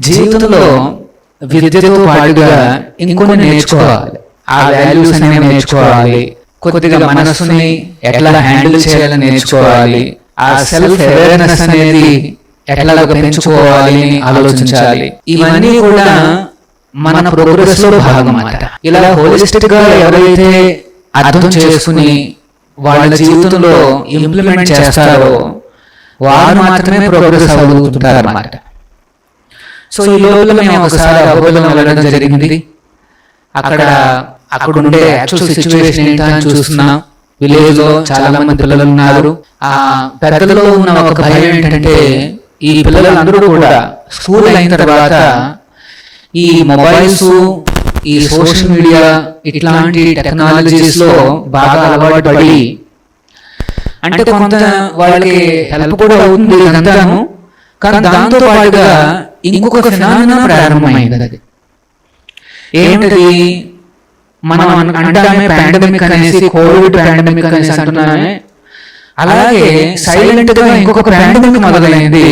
జీవితంలో విద్యతో పాటుగా ఇంకొన్ని నేర్చుకోవాలి. ఆ వాల్యూస్ అనేవి నేర్చుకోవాలి. కొద్దిగా మనసుని ఎట్లా హ్యాండిల్ చేయాలని నేర్చుకోవాలి. ఆ సెల్ఫ్ అవేర్నెస్ అనేది ఎట్లా పెంచుకోవాలి అని ఆలోచించాలి. ఇవన్నీ కూడా మన ప్రోగ్రెస్ లో భాగం అన్నమాట. ఇలా హోలిస్టిక్ గా ఎవరైతే అర్థం చేసుకుని వాళ్ళ జీవితంలో ఇంప్లిమెంట్ చేస్తారో వారు మాత్రమే ప్రోగ్రెస్ అవుతుంటారు అన్నమాట. సో ఈ లోపల మేము ఒకసారి అహోబిలం వెళ్ళడం జరిగింది. అక్కడ ఉండే యాక్చువల్ సిచ్యువేషన్ ఏంటని చూస్తున్నాం. విలేజ్ లో చాలా మంది పిల్లలు ఉన్నారు. ఆ పెద్దలో ఉన్న ఒక భయం ఏంటంటే ఈ పిల్లలందరూ కూడా స్కూల్ అయిన తర్వాత ఈ మొబైల్స్, ఈ సోషల్ మీడియా ఇట్లాంటి టెక్నాలజీస్ లో బాగా అలవాటు పడి, అంటే కొంత వాళ్ళకి హెల్ప్ కూడా అవుతుంది ఇదంతాను, కానీ దాంతో పాటుగా ఇంకొక ఫినామినా ప్రారంభమైంది. అది ఏమిటది? మనం అంటామే పాండమిక్ అనేసి, కోవిడ్ పాండమిక్ అనేసి అంటున్నామే. అలాగే సైలెంట్ గా ఇంకొక పాండమిక్ మొదలైంది.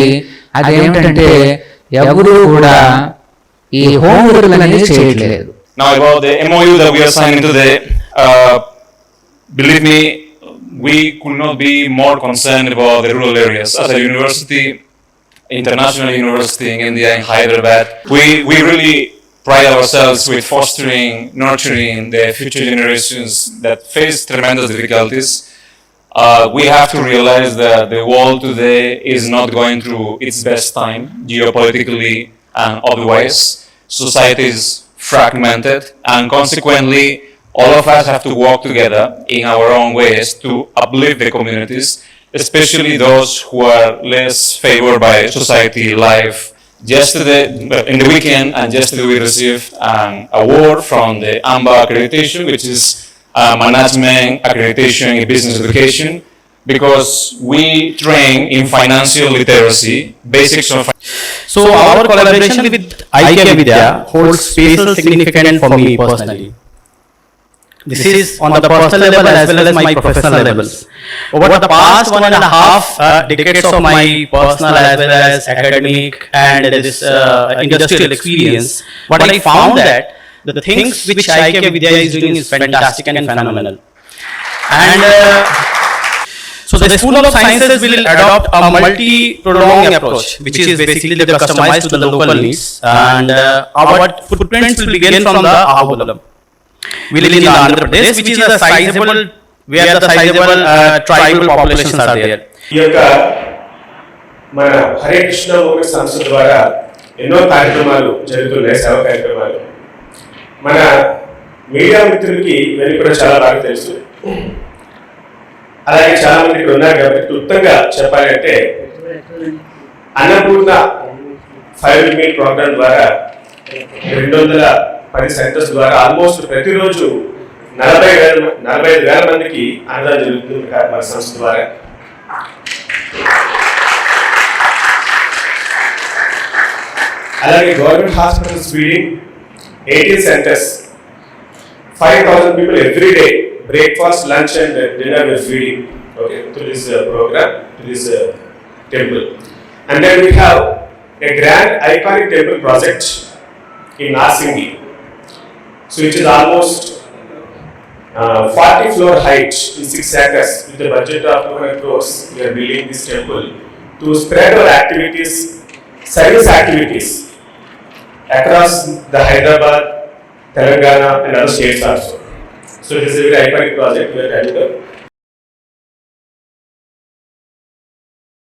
అదేమిటంటే ఎవరు కూడా ఈ హోంవర్క్ అనేది చేయట్లేదు. Now about the MOU that we are signing today, believe me, we could not be more concerned about the rural areas. As a university, international university in India, in Hyderabad, we really pride ourselves with fostering, nurturing the future generations that face tremendous difficulties. We have to realize that the world today is not going through its best time, geopolitically and otherwise. Society is fragmented, and consequently, all of us have to work together in our own ways to uplift the communities, especially those who are less favored by society life. Yesterday, in the weekend, and yesterday we received an award from the AMBA accreditation, which is Management Accreditation in Business Education, because we train in financial literacy, basics of. So our collaboration with IKEA Vidya holds special significance for me personally. This is on the personal level as well as my professional levels. Over the past 1.5 decades of my personal as well as academic and this industrial experience, what I found that the things which IKEA Vidya is doing is fantastic and phenomenal. And so the School of Sciences will adopt a multi-pronged approach, which is basically customized to the local needs, and our footprints will begin from the Ahobhilam. We live in the Andhra Pradesh, which is a sizable, where the sizable tribal populations are there. ఈ యొక్క మన Hare Krishna moment సంస్థ ద్వారా ఎన్నో కార్యక్రమాలు జరుగుతున్నాయి, సేవా కార్యక్రమాలు. మన మీడియా మిత్రులకి ఇవన్నీ కూడా చాలా బాగా తెలుసు. అలాగే చాలా మంది ఇక్కడ ఉన్నారు కాబట్టి క్లుప్తంగా చెప్పాలంటే అన్నపూర్ణ 5 మీల్ ప్రోగ్రామ్ ద్వారా 210 సెంటర్స్ ద్వారా ఆల్మోస్ట్ ప్రతిరోజు 45,000 మందికి అన్నదానం జరుగుతుంది మన సంస్థ ద్వారా. అలాగే government hospitals feeding 18 centres, 5,000 people every day, breakfast, lunch and dinner we're feeding, okay, to this program, to this temple. And then we have a grand iconic temple project in Narsinghi, so which is almost 40 floor height in 6 acres with a budget of 200 crores. We are building this temple to spread our activities, service activities across the Hyderabad, Telangana and other states also. So this is a very iconic project we are carrying out.